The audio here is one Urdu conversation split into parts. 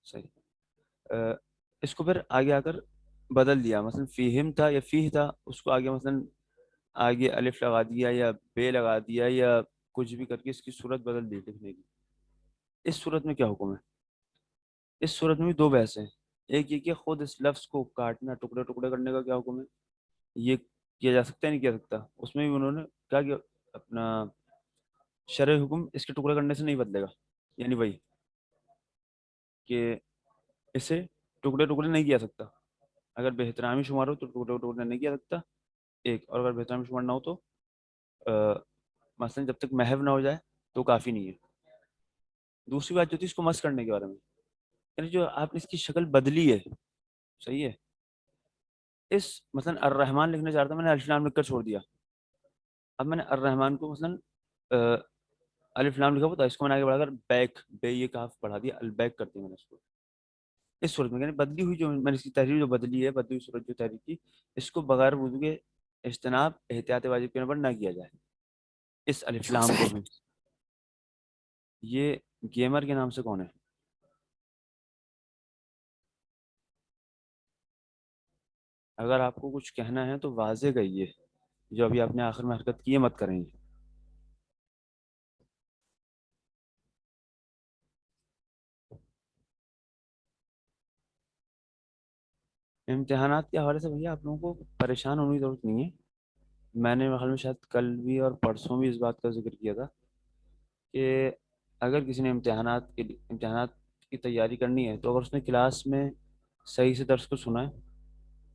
صحیح. اس کو پھر آگے آ کر بدل دیا، مثلا فیہم تھا یا فیہ تھا، اس کو آگے مثلا آگے الف لگا دیا یا بے لگا دیا یا کچھ بھی کر کے اس کی صورت بدل دی لکھنے کی. اس صورت میں کیا حکم ہے؟ اس صورت میں بھی دو بحث ہیں. ایک یہ کہ خود اس لفظ کو کاٹنا، ٹکڑے ٹکڑے کرنے کا کیا حکم ہے، یہ کیا جا سکتا ہے نہیں کیا سکتا. اس میں بھی انہوں نے کہا کہ اپنا شرع حکم اس کے ٹکڑے کرنے سے نہیں بدلے گا، یعنی وہی کہ اسے ٹکڑے ٹکڑے نہیں کیا سکتا. اگر بے احترامی شمار ہو تو ٹکڑے ٹکڑے نہیں کیا سکتا ایک، اور اگر بے احترامی شمار نہ ہو تو مثلا جب تک محو نہ ہو جائے تو کافی نہیں ہے. دوسری بات جو تھی اس کو مس کرنے کے بارے میں، یعنی جو آپ نے اس کی شکل بدلی ہے، صحیح ہے. اس مثلا الرحمن لکھنا چاہتا میں نے الف لام لکھ کر چھوڑ دیا. اب میں نے الرحمن کو مثلا الف لام لکھا ہوا تھا، اس کو میں نے آگے بڑھا کر بیک، بے یہ کاف پڑھا دیا، البیک کر دیا میں نے اس کو. اس صورت میں یعنی بدلی ہوئی جو میں نے اس کی تحریر جو بدلی ہے، بدلی ہوئی صورت جو تحریر کی، اس کو بغیر وضو کے اجتناب احتیاط واجب کے نمبر نہ کیا جائے. اس الف لام کو بھی. یہ گیمر کے نام سے کون ہے؟ اگر آپ کو کچھ کہنا ہے تو واضح کہیے، جو ابھی آپ نے آخر میں حرکت کی ہے مت کریں. امتحانات کے حوالے سے بھیا آپ لوگوں کو پریشان ہونے کی ضرورت نہیں ہے. میں نے میرے خیال میں شاید کل بھی اور پرسوں بھی اس بات کا ذکر کیا تھا کہ اگر کسی نے امتحانات کی تیاری کرنی ہے تو اگر اس نے کلاس میں صحیح سے درس کو سنا ہے،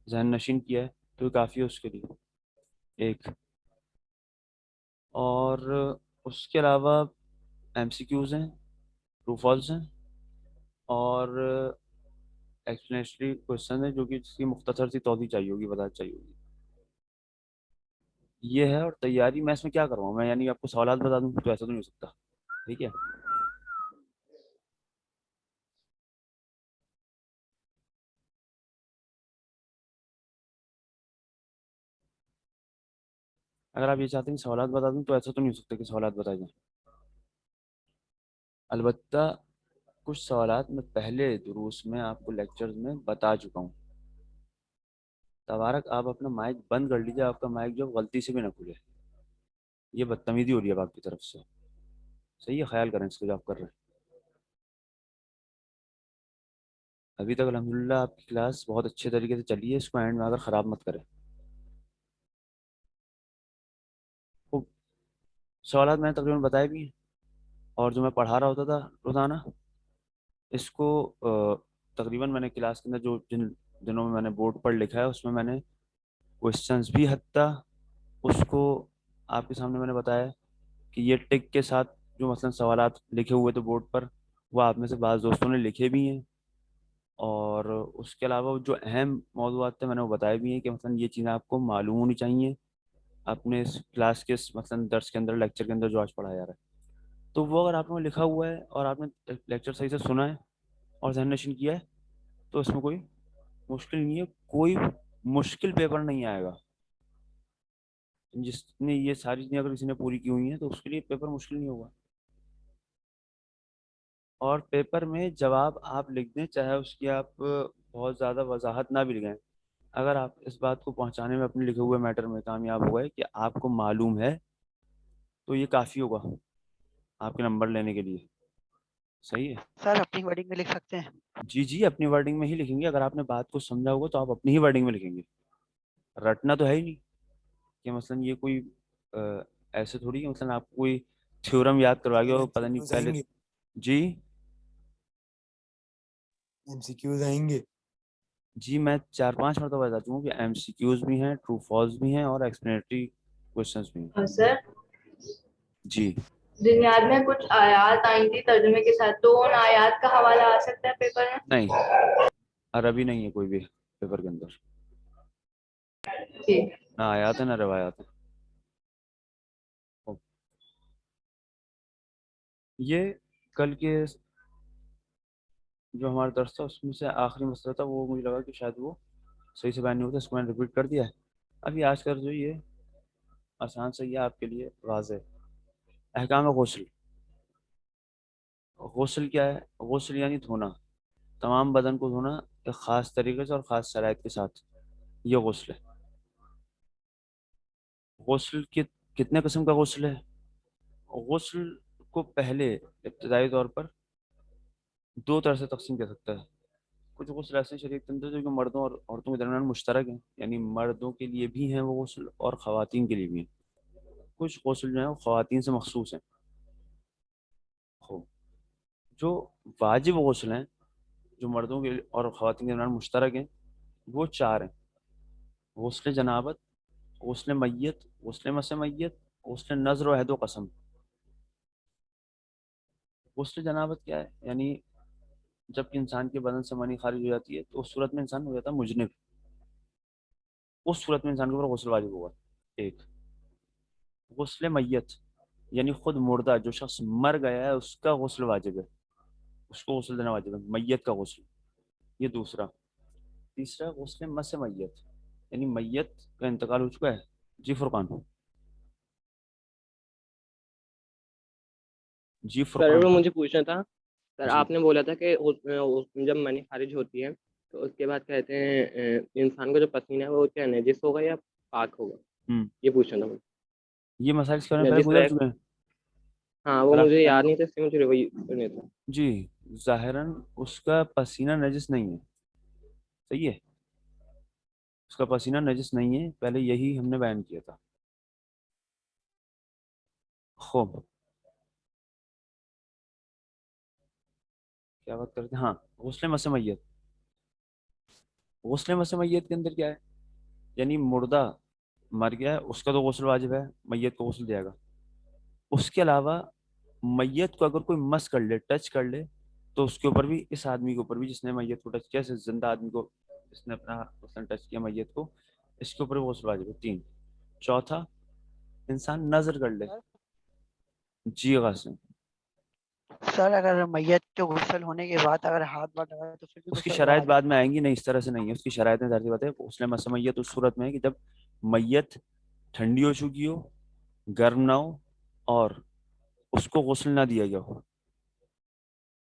ذہن نشین کیا ہے، تو یہ کافی ہے اس کے لیے ایک. اور اس کے علاوہ ایم سی کیوز ہیں، ٹرو فالس ہیں، اور ایکسپلینیشنری کوشچن ہیں جو کہ جس کی مختصر سی توضیح چاہیے ہوگی، وضاحت چاہیے ہوگی. یہ ہے. اور تیاری میں اس میں کیا کرواؤں میں، یعنی آپ کو سوالات بتا دوں تو ایسا تو نہیں ہو سکتا. ٹھیک ہے. اگر آپ یہ چاہتے ہیں کہ سوالات بتا دوں تو ایسا تو نہیں ہو سکتا کہ سوالات بتائے جائیں. البتہ کچھ سوالات میں پہلے دروس میں آپ کو لیکچرز میں بتا چکا ہوں. تبارک آپ اپنا مائک بند کر لیجیے، آپ کا مائک جو غلطی سے بھی نہ کھلے. یہ بدتمیزی ہو رہی ہے اب آپ کی طرف سے. صحیح ہے، خیال کریں اس کو جو آپ کر رہے ہیں. ابھی تک الحمدللہ آپ کی کلاس بہت اچھے طریقے سے چلی ہے، اس کو اینڈ میں اگر خراب مت کریں. خوب. سوالات میں نے تقریباً بتائے بھی ہیں، اور جو میں پڑھا رہا ہوتا تھا روزانہ اس کو تقریباً میں نے کلاس کے اندر جو جن دنوں میں نے بورڈ پر لکھا ہے اس میں میں نے کوشچنس بھی حتیٰ اس کو آپ کے سامنے میں نے بتایا کہ یہ ٹک کے ساتھ جو مثلا سوالات لکھے ہوئے تھے بورڈ پر وہ آپ میں سے بعض دوستوں نے لکھے بھی ہیں. اور اس کے علاوہ جو اہم موضوعات تھے میں نے وہ بتائے بھی ہیں کہ مثلا یہ چیزیں آپ کو معلوم ہونی چاہیے اپنے اس کلاس کے مثلا درس کے اندر، لیکچر کے اندر جو آج پڑھایا جا رہا ہے. تو وہ اگر آپ نے لکھا ہوا ہے اور آپ نے لیکچر صحیح سے سنا ہے اور ذہن نشین کیا ہے تو اس میں کوئی مشکل نہیں ہے. کوئی مشکل پیپر نہیں آئے گا. جس نے یہ ساری چیزیں اگر کسی نے پوری کی ہوئی ہیں تو اس کے لیے پیپر مشکل نہیں ہوگا. اور پیپر میں جواب آپ لکھ دیں چاہے اس کی آپ بہت زیادہ وضاحت نہ بھی لگائیں، اگر آپ اس بات کو پہنچانے میں اپنے لکھے ہوئے میٹر میں کامیاب ہو گئے کہ آپ کو معلوم ہے تو یہ کافی ہوگا آپ کے نمبر لینے کے لیے. صحیح ہے. سر اپنی ورڈنگ میں لکھ سکتے ہیں؟ جی جی اپنی ورڈنگ میں ہی لکھیں گے. اگر آپ نے بات کو سمجھا ہوگا تو آپ اپنی ہی ورڈنگ میں لکھیں گے. رٹنا تو ہے ہی نہیں کہ مثلا یہ کوئی ایسے تھوڑی ہے مثلا آپ کو کوئی تھیورم یاد کروا گیا ہو ایم پتہ سی نہیں کیوز پہلے. آئیں گے؟ جی ایم سی کیوز آئیں گے؟ جی میں 4-5 مرتبہ بتا چکا ہوں کہ ایم سی کیوز بھی ہیں، ٹرو فالس بھی ہیں، اور ایکسپلینیٹری کوشچنس بھی ہیں. اور سر جی دنیاد میں کچھ آیات آئی تھی ترجمے کے ساتھ، تو ان آیات کا حوالہ آ سکتا ہے پیپر میں؟ نہیں، عربی نہیں ہے کوئی بھی پیپر کے اندر، ٹھیک. نہ آیات ہے نہ روایات ہے. یہ کل کے جو ہمارا درس تھا اس میں سے آخری مسئلہ تھا، وہ مجھے لگا کہ شاید وہ صحیح سے بیان نہیں ہوتا، اس کو میں نے ریپیٹ کر دیا ہے. ابھی آج کل جو یہ آسان سے یہ آپ کے لیے واضح. احکام غسل. غسل کیا ہے؟ غسل یعنی دھونا. تمام بدن کو دھونا ایک خاص طریقے سے اور خاص شرائط کے ساتھ، یہ غسل ہے۔ غسل کتنے قسم کا غسل ہے؟ غسل کو پہلے ابتدائی طور پر دو طرح سے تقسیم کر سکتا ہے۔ کچھ غسل ایسے شریعت کے اندر جو کہ مردوں اور عورتوں کے درمیان مشترک ہیں، یعنی مردوں کے لیے بھی ہیں وہ غسل اور خواتین کے لیے بھی ہیں۔ کچھ غسل جو ہیں وہ خواتین سے مخصوص ہیں۔ خوب، جو واجب غسل ہیں جو مردوں کے اور خواتین کے درمیان مشترک ہیں وہ چار ہیں: غسل جنابت، غسل میت، غسل مس میت، غسل نظر و عہد و قسم۔ غسل جنابت کیا ہے؟ یعنی جب کہ انسان کے بدن سے منی خارج ہو جاتی ہے تو اس صورت میں انسان ہو جاتا ہے مجنب، اس صورت میں انسان کے اوپر غسل واجب ہوگا۔ ایک غسل میت، یعنی خود مردہ جو شخص مر گیا ہے اس کا غسل واجب ہے، اس کو غسل دینا واجب ہے، میت کا غسل، یہ دوسرا۔ تیسرا غسل مس میت، یعنی میت کا انتقال ہو چکا ہے۔ جی فرقان، جی سر وہ فرقان، مجھے پوچھنا تھا، سر جی آپ نے بولا تھا کہ جب منی خارج ہوتی ہے تو اس کے بعد کہتے ہیں انسان کا جو پسینہ ہے وہ کیا نجس ہوگا یا پاک ہوگا، یہ پوچھنا تھا مجھے۔ یہ مسائل اس کے بارے میں پہلے نجس گزر رہ چکے ہیں۔ ہاں وہ کل آپ مجھے کے ٹائم یاد میں نہیں تھا، اس لیے مجھے وہی کرنے تھا۔ جی ظاہراً اس کا پسینہ نجس نہیں ہے، صحیح ہے، اس کا پسینہ نجس نہیں ہے، پہلے یہی ہم نے بیان کیا تھا۔ خوب، کیا بات کرتے ہیں؟ ہاں، غسل مس میت۔ غسل مس میت کے اندر کیا ہے؟ یعنی مردہ مر گیا ہے اس کا تو غسل واجب ہے، میت کو غسل دے گا۔ اس کے علاوہ میت کو اگر کوئی مس کر لے، ٹچ کر لے، تو اس کے اوپر بھی، اس آدمی کے اوپر بھی جس نے میت کو ٹچ کیا، زندہ آدمی کو جس نے اپنا مثلاً ٹچ کیا میت کو، اس کے اوپر بھی غسل واجب ہے۔ تین، چوتھا انسان نظر کر لے۔ جی غاسم، سر اگر میت کے غسل ہونے کے بعد اگر ہاتھ بات لگائے تو پھر بھی اس کی غسل شرائط واجب بعد ہے؟ میں آئیں گی، نہیں اس طرح سے نہیں ہے، اس کی شرائط میں ظاہر سی بات ہے۔ غسل مس میت اس صورت میں ہے کہ جب میت ٹھنڈی ہو چکی ہو، گرم نہ ہو، اور اس کو غسل نہ دیا گیا ہو۔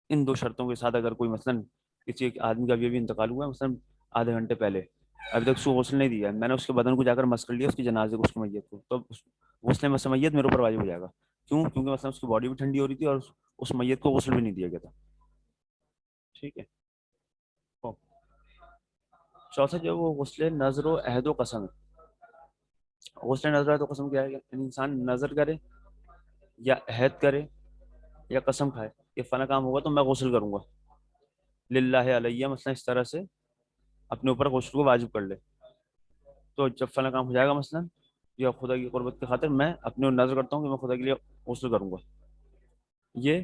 ان دو شرطوں کے ساتھ اگر کوئی مثلاً کسی ایک آدمی کا ابھی انتقال ہوا ہے مثلاً آدھے گھنٹے پہلے، ابھی تک اس کو غسل نہیں دیا، میں نے اس کے بدن کو جا کر مس کر لیا، اس کی جنازے کو، اس کی میت کو، تو غسل مس میت میرے اوپر واجب ہو جائے گا۔ کیوں؟ کیونکہ مثلاً اس کی باڈی بھی ٹھنڈی ہو رہی تھی اور اس میت کو غسل بھی نہیں دیا گیا تھا۔ ٹھیک ہے۔ چوتھا جو وہ غسل نظر و عہد و قسم ہے۔ غسل نظر و عہد و قسم کیا ہے؟ یعنی انسان نظر کرے یا عہد کرے یا قسم کھائے کہ فلاں کام ہوگا تو میں غسل کروں گا للہ علیہ، مثلا اس طرح سے اپنے اوپر غسل کو واجب کر لے، تو جب فلاں کام ہو جائے گا مثلا یا خدا کی قربت کی خاطر میں اپنے نظر کرتا ہوں کہ میں خدا کے لیے غسل کروں گا، یہ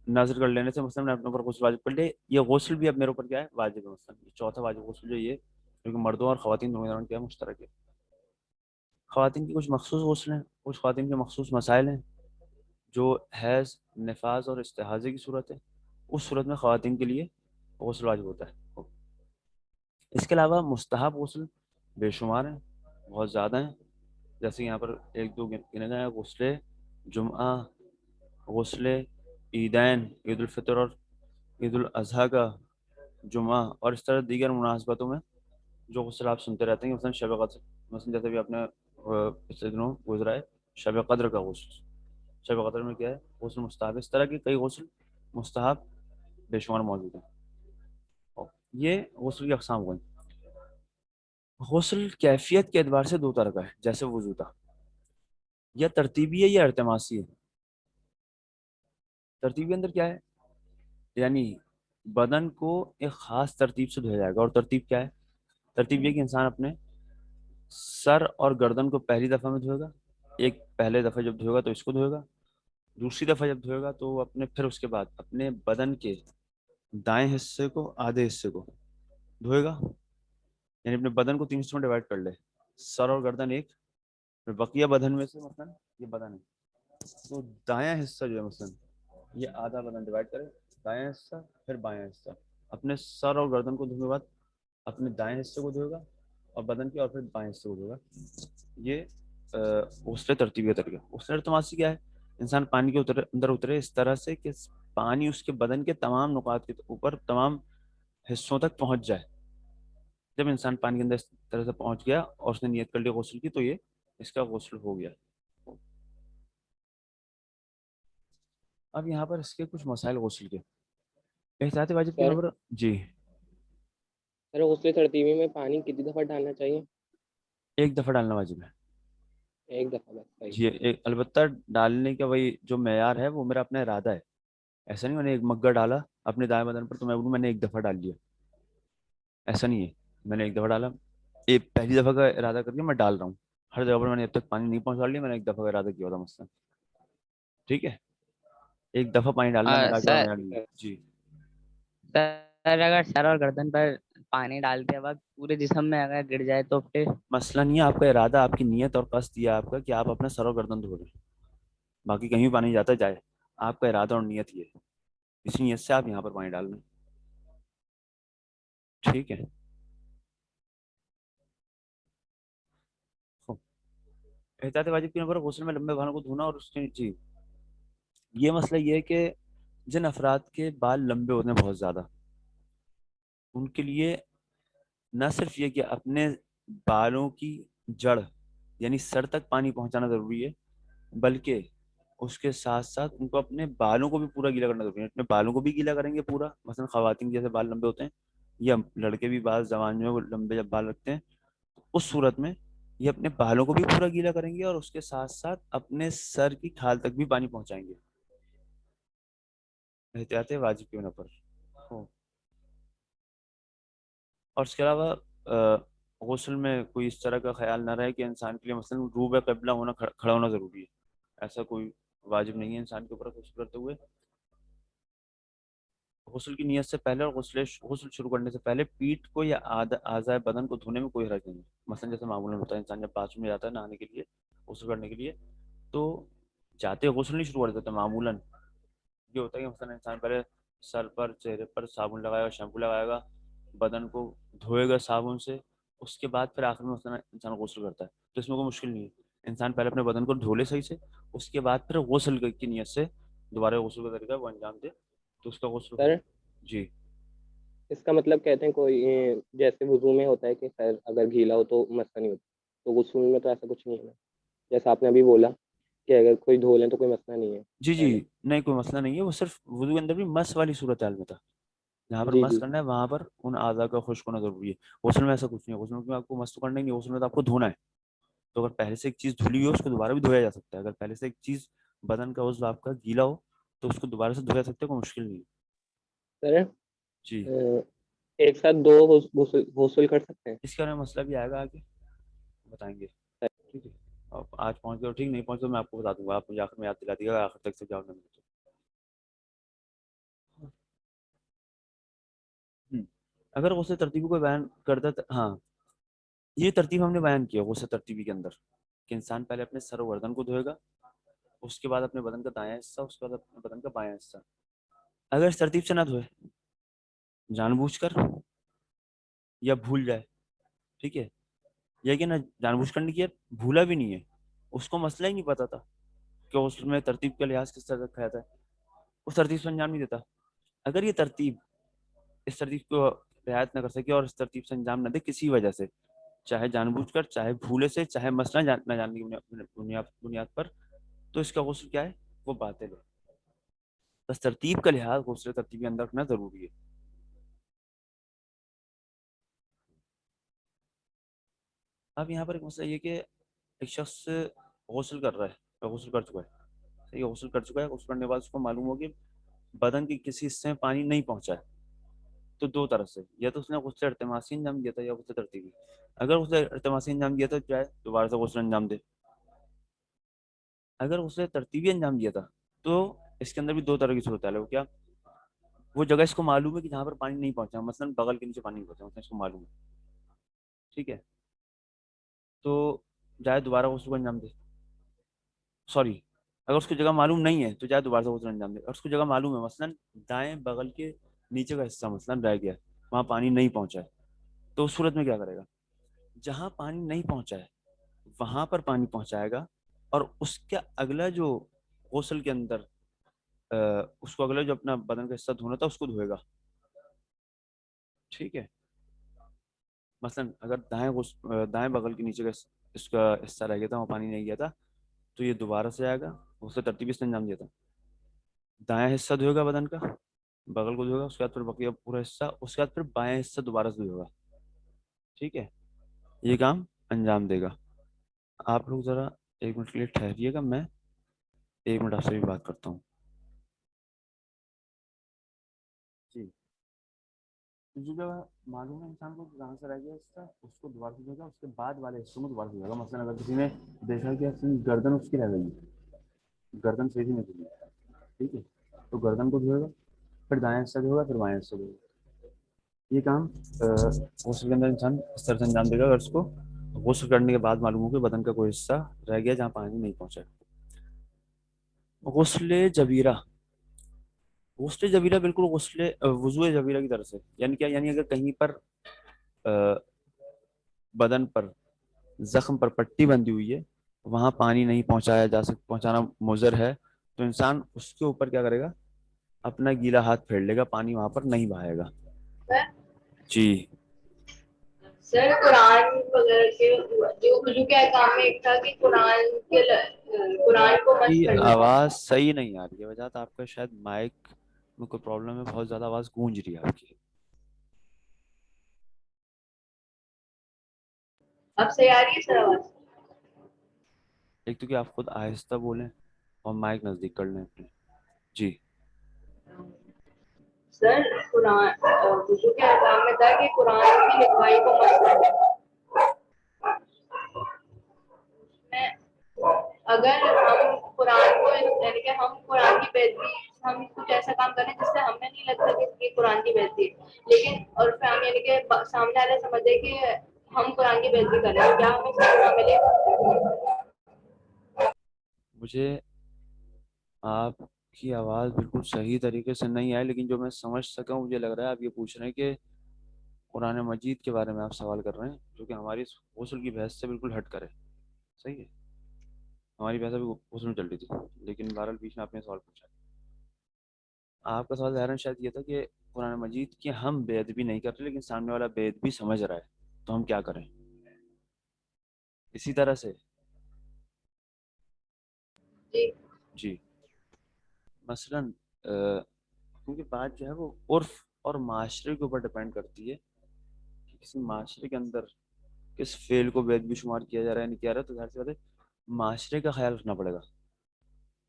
نظر کر لینے سے مثلا میں اپنے اوپر غسل واجب کر لے، یہ غسل بھی اب میرے اوپر کیا ہے؟ واجب ہے۔ مثلا یہ چوتھا واجب غسل جو یہ کیونکہ مردوں اور خواتین دونوں کے درمیان کیا ہے؟ مشترک ہے۔ خواتین کی کچھ مخصوص غسل ہیں، کچھ خواتین کے مخصوص مسائل ہیں، جو حیض، نفاس اور استحاضے کی صورت ہے، اس صورت میں خواتین کے لیے غسل واجب ہوتا ہے۔ اس کے علاوہ مستحب غسل بے شمار ہیں، بہت زیادہ ہیں، جیسے یہاں پر ایک دو گنے گئے ہیں: غسل جمعہ، غسل عیدین، عید الفطر اور عید الاضحیٰ کا جمعہ، اور اس طرح دیگر مناسبتوں میں جو غسل آپ سنتے رہتے ہیں، مثلا شب قدر، مثلا جیسے بھی آپ نے پچھلے دنوں گزرا ہے شب قدر کا غسل، شب قدر میں کیا ہے؟ غسل مستحب۔ اس طرح کے کئی غسل مستحب بے شمار موجود ہیں۔ یہ غسل کی اقسام ہوئی۔ غسل کیفیت کے اعتبار سے دو طرح کا ہے، جیسے وضو تھا، یا ترتیبی ہے یا ارتماسی ہے۔ ترتیبی اندر کیا ہے؟ یعنی بدن کو ایک خاص ترتیب سے دھویا جائے گا، اور ترتیب کیا ہے؟ ترتیب یہ کہ انسان اپنے سر اور گردن کو پہلی دفعہ میں دھوئے گا، ایک پہلے دفعہ جب دھوئے گا تو اس کو دھوئے گا، دوسری دفعہ جب دھوئے گا تو وہ اپنے پھر اس کے بعد اپنے بدن کے دائیں حصے کو، آدھے حصے کو دھوئے گا، یعنی اپنے بدن کو تین حصوں میں ڈیوائڈ کر لے، سر اور گردن ایک، پھر بقیہ بدن میں سے مثلا یہ بدن ہے تو دایاں حصہ جو ہے مثلا یہ آدھا بدن ڈیوائڈ کرے، دایاں حصہ پھر بایاں حصہ، اپنے سر اور گردن کو دھونے کے بعد اپنے دائیں حصے کو دھوئے گا اور بدن کے، اور پھر بائیں حصے کو دھوئے گا۔ یہ غسل ترتیبی کا طریقہ۔ غسل ارتماسی کیا ہے؟ انسان پانی کے اندر اترے اس طرح سے کہ پانی اس کے بدن کے تمام نقاط کے اوپر، تمام حصوں تک پہنچ جائے. جب انسان پانی کے اندر اس طرح سے پہنچ گیا اور اس نے نیت کر لی غسل کی تو یہ اس کا غسل ہو گیا. اب یہاں پر اس کے کچھ مسائل غسل کے. احتیاط واجب کے سر نمبر جی. سر غسل ترتیبی میں پانی کتنی دفعہ ڈالنا چاہیے؟ ایک دفعہ ڈالنا واجب ہے. ایک دفعہ بس. صحیح. جی البتہ ڈالنے کا وہی جو معیار ہے وہ میرا اپنا ارادہ ہے. ایسا نہیں میں نے ایک مگا ڈالا اپنے دائیں بدن پر تو میں بولوں میں نے ایک دفعہ ڈال لیا. ایسا نہیں ہے. میں نے ایک دفعہ ڈالا, ایک پہلی دفعہ کا ارادہ کر کے میں ڈال رہا ہوں. ہر جگہ پر میں نے اب تک پانی نہیں پہنچا لیا, میں نے ایک دفعہ کا ارادہ کیا ہوتا مثلا. ٹھیک ہے, ایک دفعہ پانی ڈالنا میں نے آگے سر معیار لیا. جی سر اگر سر اور گردن پر پانی ڈالتے وقت پورے جسم میں اگر گر جائے تو پھر مسئلہ نہیں ہے, آپ کا ارادہ, آپ کی نیت اور قصد یہ آپ کا کہ آپ اپنا سر و گردن دھو رہے ہیں. باقی کہیں بھی پانی جاتا جائے, آپ کا ارادہ اور نیت یہ ہے. اسی نیت سے آپ یہاں پر پانی ڈال رہے ہیں. ٹھیک ہے. احتیاط واجب کے نمبر غسل میں لمبے بالوں کو دھونا اور اس کے جی یہ مسئلہ یہ ہے کہ جن افراد کے بال لمبے ہوتے ہیں بہت زیادہ, ان کے لیے نہ صرف یہ کہ اپنے بالوں کی جڑ یعنی سر تک پانی پہنچانا ضروری ہے, بلکہ اس کے ساتھ ساتھ ان کو اپنے بالوں کو بھی پورا گیلا کرنا ضروری ہے. اپنے بالوں کو بھی گیلا کریں گے پورا, مثلا خواتین جیسے بال لمبے ہوتے ہیں یا لڑکے بھی بعض زبان میں وہ لمبے جب بال رکھتے ہیں, اس صورت میں یہ اپنے بالوں کو بھی پورا گیلا کریں گے اور اس کے ساتھ ساتھ اپنے سر کی کھال تک بھی پانی پہنچائیں گے. احتیاط واجب کے بنا پر. اور اس کے علاوہ غسل میں کوئی اس طرح کا خیال نہ رہے کہ انسان کے لیے مثلا روبہ قبلہ ہونا کھڑا ہونا ضروری ہے. ایسا کوئی واجب نہیں ہے انسان کے اوپر غسل کرتے ہوئے. غسل کی نیت سے پہلے اور غسل شروع کرنے سے پہلے پیٹھ کو یا اعضاء بدن کو دھونے میں کوئی حرج نہیں ہے. مثلا جیسے معمولاً ہوتا ہے انسان جب باتھ روم میں جاتا ہے نہانے کے لیے غسل کرنے کے لیے, تو جاتے غسل نہیں شروع کر دیتا. معمولاً یہ ہوتا ہے کہ مثلا انسان پہلے سر پر چہرے پر صابن لگائے گا, شیمپو لگائے گا, بدن کو دھوئے گا صابن سے, اس کے بعد پھر آخر میں مثلا انسان غسل کرتا ہے. تو اس میں کوئی مشکل نہیں ہے. انسان پہلے اپنے بدن کو دھو لے صحیح سے, اس کے بعد پھر غسل کی نیت سے دوبارہ غسل کا طریقہ وہ انجام دے تو اس کا غسل ہو. سر جی اس کا مطلب کہتے ہیں کوئی جیسے وضو میں ہوتا ہے کہ خیر اگر گیلا ہو تو مسئلہ نہیں ہوتا, تو غسل میں تو ایسا کچھ نہیں ہے جیسا آپ نے ابھی بولا کہ اگر کوئی دھو لیں تو کوئی مسئلہ نہیں ہے. جی پہلے نہیں کوئی مسئلہ نہیں ہے. وہ صرف وضو کے اندر بھی مس والی صورت حال میں تھا. جہاں پر جی مس جی کرنا ہے وہاں پر ان اعضاء کا خشک ہونا ضروری ہے. غسل میں ایسا کچھ نہیں ہے. غسل میں آپ کو مس تو کرنا ہی نہیں, غسل میں تو آپ کو دھونا ہے. تو اگر پہلے سے ایک چیز دھلی ہوئی ہو اس کو دوبارہ بھی دھویا جا سکتا ہے. اگر پہلے سے ایک چیز بدن کا عضو آپ کا گیلا ہو تو اس کو دوبارہ سے دھویا سکتے ہیں, کوئی مشکل نہیں ہے. سر جی ایک ساتھ دو غسل کر سکتے ہیں؟ اس کا مسئلہ بھی آئے گا آگے بتائیں گے. ٹھیک ہے, آپ آج پہنچ گئے ٹھیک, نہیں پہنچ تو میں آپ کو بتا دوں گا, آپ مجھے آخر میں یاد دلا دیے گا, آخر تک سے جاؤ. اگر غسل ترتیبی کو بیان کرتا ہاں یہ ترتیب ہم نے بیان کیا غسل ترتیبی کے اندر کہ انسان پہلے اپنے سر و گردن کو دھوئے گا, اس کے بعد اپنے بدن کا دایاں حصہ, اس کے بعد اپنے بدن کا بایاں حصہ. اگر اس ترتیب سے نہ دھوئے جان بوجھ کر یا بھول جائے, ٹھیک ہے, یا کہ نہ جان بوجھ کر نہیں کیا, بھولا بھی نہیں ہے, اس کو مسئلہ ہی نہیں پتا تھا کہ اس میں ترتیب کا لحاظ کس طرح رکھا جاتا ہے, اس ترتیب سے انجام نہیں دیتا. اگر یہ ترتیب اس ترتیب کو رعایت نہ کر سکے اور اس ترتیب سے انجام نہ دے کسی وجہ سے, چاہے جان بوجھ کر, چاہے بھولے سے, چاہے مسئلہ نہ جاننے کی بنیاد پر, تو اس کا غسل کیا ہے, وہ باطل ہے. بس ترتیب کا لحاظ غسل ترتیبی اندر رکھنا ضروری ہے. اب یہاں پر ایک مسئلہ یہ کہ ایک شخص غسل کر رہا ہے, غسل کر چکا ہے, صحیح غسل کر چکا ہے, غسل کرنے کے بعد اس کو معلوم ہو کہ بدن کے کسی حصے میں پانی نہیں پہنچا ہے. تو دو طرح سے, یا تو اس نے غسل التماسی انجام دیا تھا یا غسل ترتیبی. اگر غسل التماسی انجام دیا تھا جائے دوبارہ سے غسل انجام دے. اگر غسل ترتیبی انجام دیا تھا تو اس کے اندر بھی دو طرح کی صورت ہے. وہ کیا, وہ جگہ اس کو معلوم ہے کہ جہاں پر پانی نہیں پہنچا, مثلا بغل کے نیچے پانی نہیں پہنچا, اس کو معلوم ہے, ٹھیک ہے, تو جائے دوبارہ غسل کو انجام دے. سوری, اگر اس کو جگہ معلوم نہیں ہے تو جائے دوبارہ سے غسل انجام دے. اور اس کو جگہ معلوم ہے, مثلا دائیں بغل کے نیچے کا حصہ مثلا رہ گیا, وہاں پانی نہیں پہنچا ہے, تو اس صورت میں کیا کرے گا, جہاں پانی نہیں پہنچا ہے وہاں پر پانی پہنچائے گا, اور اس کا اگلا جو غسل کے اندر اس کو اگلا جو اپنا بدن کا حصہ دھونا تھا اس کو دھوئے گا. ٹھیک ہے. مثلا اگر دائیں بغل کے نیچے کا اس کا حصہ رہ گیا تھا، وہاں پانی نہیں گیا تھا، تو یہ دوبارہ سے آئے گا. اس سے ترتیب اس نے انجام دیا تھا. دائیں حصہ دھوئے گا بدن کا، بغل کو دھوئے گا، اس کے بعد پھر بقیہ پورا حصہ، اس کے بعد پھر بائیں حصہ دوبارہ سے دھوئے گا. ٹھیک ہے، یہ کام انجام دے گا. آپ لوگ ذرا 1 منٹ کے لیے ٹھہریے گا، میں 1 منٹ آپ سے بھی بات کرتا ہوں. جی، جو معلوم ہے انسان کو جہاں سے رہ گیا حصہ اس کو دوبارہ سے دے گا، اس کے بعد والے حصوں میں دوبارہ سے دے گا. مثلا اگر کسی نے دیکھا کہ گردن اس کی رہ گئی، گردن سیدھی نہیں دھلی، ٹھیک ہے، تو گردن کو دھوئے گا، پھر دائیں حصہ دھوئے گا، پھر بائیں حصہ دھوئے گا. یہ کام غسل کے اندر انسان اس طرح سے انجام دے گا. اگر اس کو غسل کرنے کے بعد معلوم ہو کہ بدن کا کوئی حصہ رہ گیا جہاں پانی نہیں پہنچا. غسل جبیرہ. غسل جبیرہ بالکل وضو جبیرہ کی طرح سے. یعنی کیا؟ یعنی اگر کہیں پر بدن پر زخم پر پٹی بندھی ہوئی ہے، وہاں پانی نہیں پہنچانا مضر ہے، تو انسان اس کے اوپر کیا کرے گا؟ اپنا گیلا ہاتھ پھیر لے گا، پانی وہاں پر نہیں بہائے گا. جی سر قرآن وغیرہ کے جو وضو کے احکام میں ایک تھا کہ قرآن کو مس کی کرنا. آواز صحیح نہیں آ رہی ہے. وجہ آپ کا شاید مائک میں کوئی پرابلم ہے، بہت زیادہ آواز گونج رہی ہے آپ کی. اب صحیح آ رہی ہے سر آواز؟ ایک تو کہ آپ خود آہستہ بولیں اور مائک نزدیک کر لیں اپنے. جی سر قرآن وضو کے احکام میں تھا کہ قرآن کی لکھوائی کو مس کرنا. اگر ہم قرآن کو یعنی کہ ہم قرآن کی بےعزتی، ہم کچھ ایسا کام کریں جس سے ہمیں نہیں لگتا کہ یہ قرآن کی بےعزتی ہے، لیکن اور پھر ہم یعنی کہ سامنے والے سمجھے کہ ہم قرآن کی بےعزتی کر رہے ہیں، کیا ہمیں سزا ملے گا؟ مجھے آپ کی آواز بالکل صحیح طریقے سے نہیں آئی، لیکن جو میں سمجھ سکا ہوں، مجھے لگ رہا ہے آپ یہ پوچھ رہے ہیں کہ قرآن مجید کے بارے میں آپ سوال کر رہے ہیں، جو کہ ہماری غسل کی بحث سے بالکل ہٹ کرے. صحیح ہے، ہماری بحث ابھی غسل میں چل رہی تھی، لیکن بہرحال بیچ میں آپ نے سوال پوچھا. آپ کا سوال ظاہراً شاید یہ تھا کہ قرآن مجید کی ہم بے ادبی نہیں کر رہے، لیکن سامنے والا بے ادبی سمجھ رہا ہے، تو ہم کیا کریں؟ اسی طرح سے جی مثلاً کیونکہ بات جو ہے وہ عرف اور معاشرے کے اوپر ڈپینڈ کرتی ہے کہ کسی معاشرے کے اندر کس فعل کو بے ادبی شمار کیا جا رہا ہے نہیں کیا رہا ہے، تو ظاہر سی بات ہے معاشرے کا خیال رکھنا پڑے گا.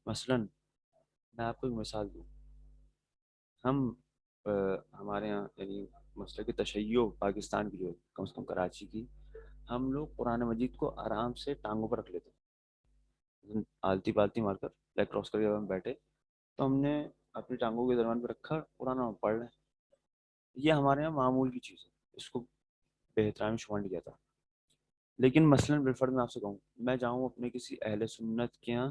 مثلاً میں آپ کو ایک مثال دوں. ہم ہمارے یہاں یعنی مسلک تشیع پاکستان کی جو کم سے کم کراچی کی، ہم لوگ قرآن مجید کو آرام سے ٹانگوں پر رکھ لیتے ہیں. آلتی پالتی مار کر لیگ کراس کر کے ہم بیٹھے تو ہم نے اپنی ٹانگوں کے درمیان پہ رکھا، قرآن ہم پڑھ رہے ہیں. یہ ہمارے یہاں معمول کی چیز ہے، اس کو بے احترامی شمار نہیں کیا تھا. لیکن مثلاً بالفرض میں آپ سے کہوں، میں جاؤں اپنے کسی اہل سنت کے یہاں،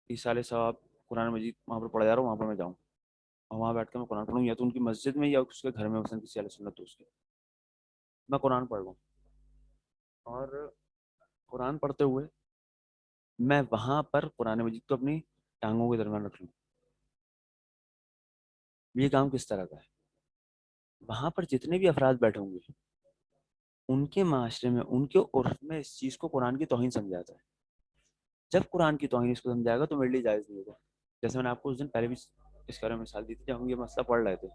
ایسال ثواب قرآن مجید وہاں پر پڑھا جا رہا ہوں، وہاں پر میں جاؤں اور وہاں بیٹھ کے میں قرآن پڑھوں، یا تو ان کی مسجد میں یا اس کے گھر میں، مثلا کسی اہل سنت دوست کے میں قرآن پڑھ رہا ہوں، اور قرآن پڑھتے ہوئے میں وہاں پر قرآن مجید کو اپنی ٹانگوں کے درمیان رکھ لوں. یہ کام کس طرح کا ہے؟ وہاں پر جتنے بھی افراد بیٹھے ہوں گے، ان کے معاشرے میں، ان کے عرف میں اس چیز کو قرآن کی توہین سمجھا جاتا ہے. جب قرآن کی توہین اس کو سمجھائے گا تو میرے لیے جائز نہیں ہوگا. جیسے میں نے آپ کو اس دن پہلے بھی اس بارے میں مثال دی تھی، جب ہم یہ مسئلہ پڑھ رہے تھے.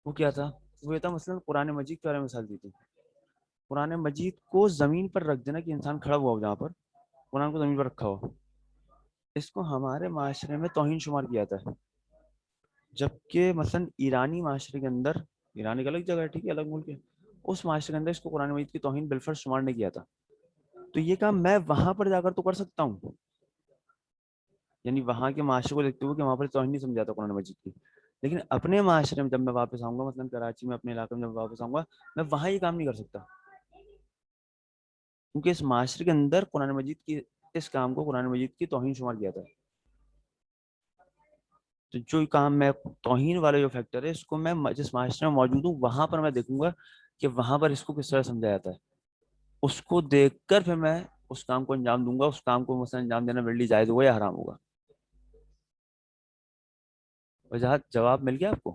وہ کیا تھا؟ وہ یہ تھا مثلاً قرآن مجید کے بارے میں مثال دی تھی. قرآن مجید کو زمین پر رکھ دینا، کہ انسان کھڑا ہوا ہو جہاں پر، قرآن کو زمین پر رکھا ہو، اس کو ہمارے معاشرے میں توہین شمار کیا جاتا ہے. جبکہ مثلاً ایرانی معاشرے کے اندر، ایران ایک الگ جگہ ہے، ٹھیک ہے، الگ ملک ہے، اس معاشرے کے اندر اس کو قرآن مجید کی توہین بالفرض شمار نہیں کیا تھا. تو یہ کام میں وہاں پر جا کر تو کر سکتا ہوں، یعنی وہاں کے معاشرے کو دیکھتے ہوئے کہ وہاں پر توہین نہیں سمجھا تھا قرآن مجید کی. لیکن اپنے معاشرے میں جب میں واپس آؤں گا، مثلاً کراچی میں اپنے علاقے میں جب واپس آؤں گا، میں وہاں یہ کام نہیں کر سکتا، کیونکہ اس معاشرے کے اندر قرآن مجید کی اس کام کو قرآن مجید کی توہین شمار کیا تھا. تو جو کام میں توہین والا جو فیکٹر ہے، اس کو میں جس معاشرے میں موجود ہوں وہاں پر میں دیکھوں گا کہ وہاں پر اس کو کس طرح سمجھایا جاتا ہے. اس کو دیکھ کر پھر میں اس کام کو انجام دوں گا. اس کام کو مثلا انجام دینا میرے لیے جائز ہوگا یا حرام ہوگا. وجہ جواب مل گیا آپ کو؟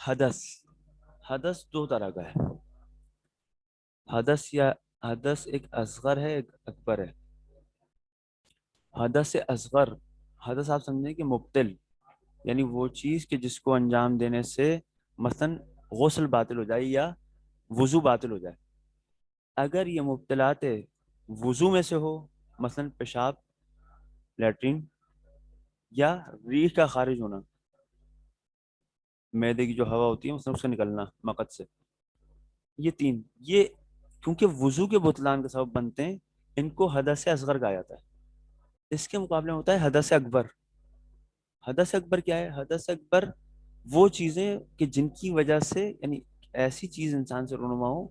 حدث، حدث دو طرح کا ہے، حدث یا حدث ایک اصغر ہے ایک اکبر ہے. حدث اصغر، حدث آپ سمجھیں کہ مبتل، یعنی وہ چیز کہ جس کو انجام دینے سے مثلا غسل باطل ہو جائے یا وضو باطل ہو جائے. اگر یہ مبتلات وضو میں سے ہو، مثلا پیشاب، لیٹرین، یا ریح کا خارج ہونا، معدے کی جو ہوا ہوتی ہے مثلا اس کا نکلنا مقد سے، یہ تین، یہ کیونکہ وضو کے بطلان کا سبب بنتے ہیں، ان کو حدث اصغر کہا جاتا ہے. اس کے مقابلے میں ہوتا ہے حدث اکبر. حدث اکبر کیا ہے؟ حدث اکبر وہ چیزیں کہ جن کی وجہ سے، یعنی ایسی چیز انسان سے رونما ہو،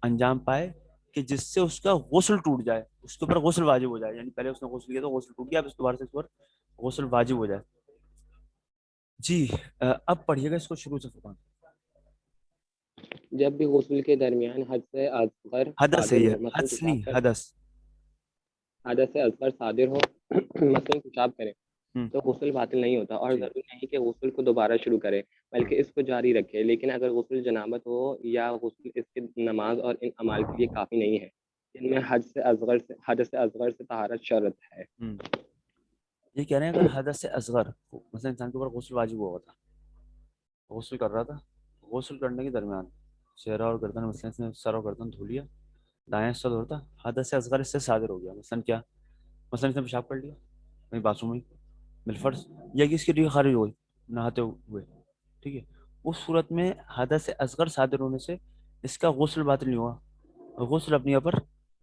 انجام پائے کہ جس سے اس کا غسل ٹوٹ جائے، اس کے اوپر غسل واجب ہو جائے. یعنی پہلے اس نے غسل کیا تو غسل ٹوٹ گیا، اب اس دوبارہ سے اس پر غسل واجب ہو جائے. جی اب پڑھیے گا اس کو شروع سے فرقان. جب بھی غسل کے درمیان حد سے اصغر حدث ہے صادر یہ، ہو، مثلا حدث نہیں پیشاب کریں، حدث. حدث سے اصغر صادر ہو مثلا پیشاب کریں ہم، تو غسل باطل نہیں ہوتا، اور جی ضروری نہیں کہ غسل کو دوبارہ شروع کرے ہم، بلکہ اس کو جاری رکھے. لیکن اگر غسل جنابت ہو یا غسل اس کی نماز اور ان اعمال کے لیے کافی نہیں ہے جن میں حدث اصغر سے طہارت شرط ہے. ہم. یہ کہہ رہے ہیں اگر حدث اصغر، مثلا انسان کے اوپر غسل واجب ہوا تھا، غسل کر رہا تھا، غسل کرنے کے درمیان چہرہ اور گردن، مثلا اس نے سر اور گردن دھو لیا، دائیں حصہ دھوتا، حدث اصغر اس سے صادر ہو گیا. مثلا کیا؟ مثلا اس نے پیشاب کر لیا وہیں باتھ روم میں بالفرض، یا کہ اس کی ریح خارج ہو گئی نہاتے ہوئے، ٹھیک ہے. اس صورت میں حدث اصغر صادر ہونے سے اس کا غسل باطل نہیں ہوا، غسل اپنی جگہ پر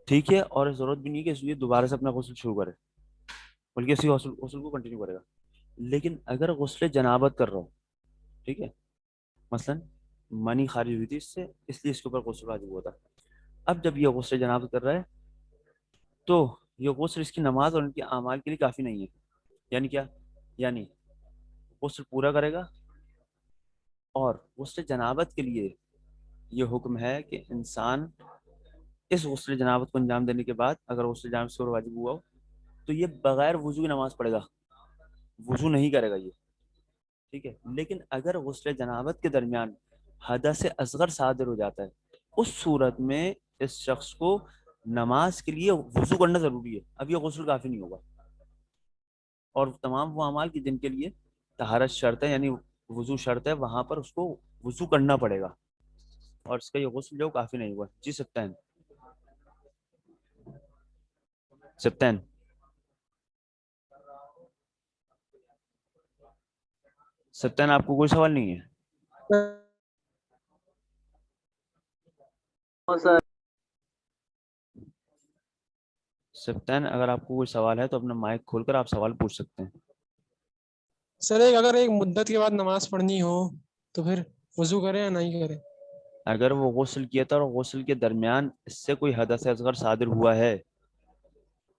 ٹھیک ہے، اور ضرورت بھی نہیں کہ اس لیے دوبارہ سے اپنا غسل شروع کرے، بلکہ اسی غسل کو کنٹینیو کرے گا. لیکن اگر غسل جنابت کر رہا ہو، ٹھیک ہے، مثلا منی خارج ہوئی تھی اس سے، اس لیے اس کے اوپر غسل واجب ہوا تھا. اب جب یہ غسل جنابت کر رہا ہے تو یہ غسل اس کی نماز اور ان کے اعمال کے لیے کافی نہیں ہے. یعنی کیا؟ یعنی غسل پورا کرے گا، اور غسل جنابت کے لیے یہ حکم ہے کہ انسان اس غسل جنابت کو انجام دینے کے بعد اگر غسل جنابت سے واجب ہوا ہو تو یہ بغیر وضو کی نماز پڑھے گا، وضو نہیں کرے گا یہ، ٹھیک ہے. لیکن اگر غسل جنابت کے درمیان حدث اصغر صادر ہو جاتا ہے، اس صورت میں اس شخص کو نماز کے لیے وضو کرنا ضروری ہے. اب یہ غسل کافی نہیں ہوگا، اور تمام وہ اعمال کی جن کے لیے طہارت شرط ہے، یعنی وضو شرط ہے، وہاں پر اس کو وضو کرنا پڑے گا، اور اس کا یہ غسل جو کافی نہیں ہوا. جی سبتین، سبتین سبتین آپ کو کوئی سوال نہیں ہے؟ سبتین اگر آپ کو کوئی سوال ہے تو اپنا مائک کھول کر آپ سوال پوچھ سکتے ہیں. سر اگر ایک مدت کے بعد نماز پڑھنی ہو تو پھر وضو کرے یا نہیں کرے؟ اگر وہ غسل کیا تھا اور غسل کے درمیان اس سے کوئی حدث اصغر صادر ہوا ہے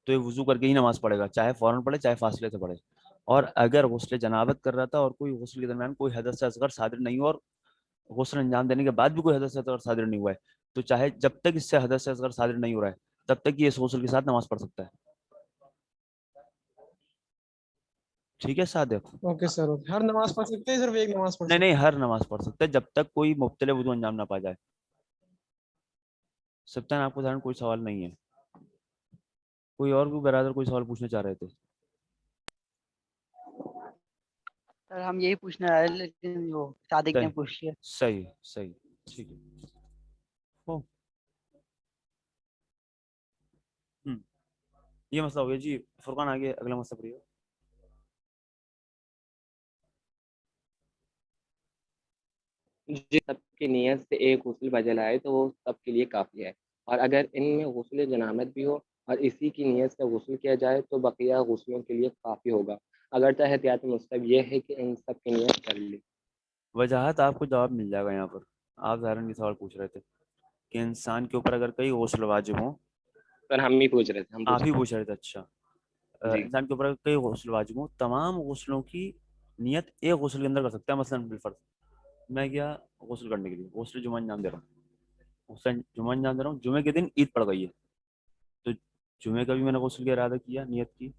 تو یہ وضو کر کے ہی نماز پڑھے گا، چاہے فوراً پڑھے چاہے فاصلے سے پڑھے. اور اگر غسل جنابت کر رہا تھا اور کوئی غسل کے درمیان کوئی حدث اصغر صادر نہیں ہوا، اور غسل انجام دینے کے بعد بھی کوئی حدث اصغر صادر نہیں ہوا ہے، تو چاہے جب تک اس سے حدث اصغر صادر نہیں ہو رہا ہے تب تک یہ اس غسل کے ساتھ نماز پڑھ سکتا ہے. ٹھیک ہے صادق؟ اوکے سر، ہر نماز پڑھ سکتے ہیں، صرف ایک نماز پڑھ نہیں نہیں، سکتے ہیں؟ ہر نماز پڑھ سکتا ہے جب تک کوئی مبتلا وضو انجام نہ پا جائے. سبتان آپ کو ظاہر کوئی سوال نہیں ہے؟ کوئی اور بھی برادر کوئی سوال پوچھنا چاہ رہے تھے؟ سر ہم یہی پوچھنا رہے لیکن وہ صادق نے پوچھ لیا. صحیح صحیح، ٹھیک ہے. یہ مسئلہ ہو گیا. جی فرقان آگے اگلا مسئلہ پڑھیے. جس سب کی نیت سے ایک غسل بجل آئے تو وہ سب کے لیے کافی ہے، اور اگر ان میں غسل جنابت بھی ہو اور اسی کی نیت سے غسل کیا جائے تو بقیہ غسلوں کے لیے کافی ہوگا، اگرچہ احتیاط مستحب یہ ہے کہ ان سب کی نیت کر لی. وجاہت آپ کو جواب مل جائے گا یہاں پر. آپ ظاہراً یہ سوال پوچھ رہے تھے کہ انسان کے اوپر اگر کئی غسل واجب ہوں. سر ہم ہی پوچھ رہے تھے، آپ ہی پوچھ رہے تھے؟ اچھا. جی انسان کے اوپر اگر کئی غسل واجب ہوں، تمام غسلوں کی نیت ایک غسل کے اندر کر سکتا ہے. مثلا بالفرض میں گیا غسل کرنے کے لیے، غسل جمعہ انجام دے رہا ہوں، غسل جمعہ انجام دے رہا ہوں، جمعے کے دن عید پڑ گئی ہے، تو جمعے کا بھی میں نے غسل کا ارادہ کیا، نیت کی،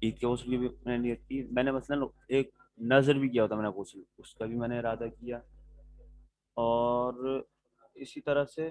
عید کے غسل کی بھی میں نے نیت کی. میں نے مثلا ایک نظر بھی کیا ہوتا میں نے غسل، اس کا بھی میں نے ارادہ کیا. اور اسی طرح سے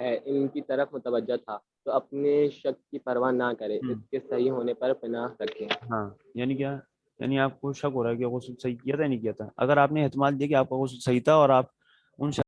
ہے ان کی طرف متوجہ تھا تو اپنے شک کی پرواہ نہ کرے، اس کے صحیح ہونے پر پناہ رکھیں۔ ہاں یعنی کیا، یعنی آپ کو شک ہو رہا ہے کہ غسل صحیح کیا تھا یا نہیں کیا تھا، اگر آپ نے احتمال دیا کہ آپ کا غسل صحیح تھا اور آپ ان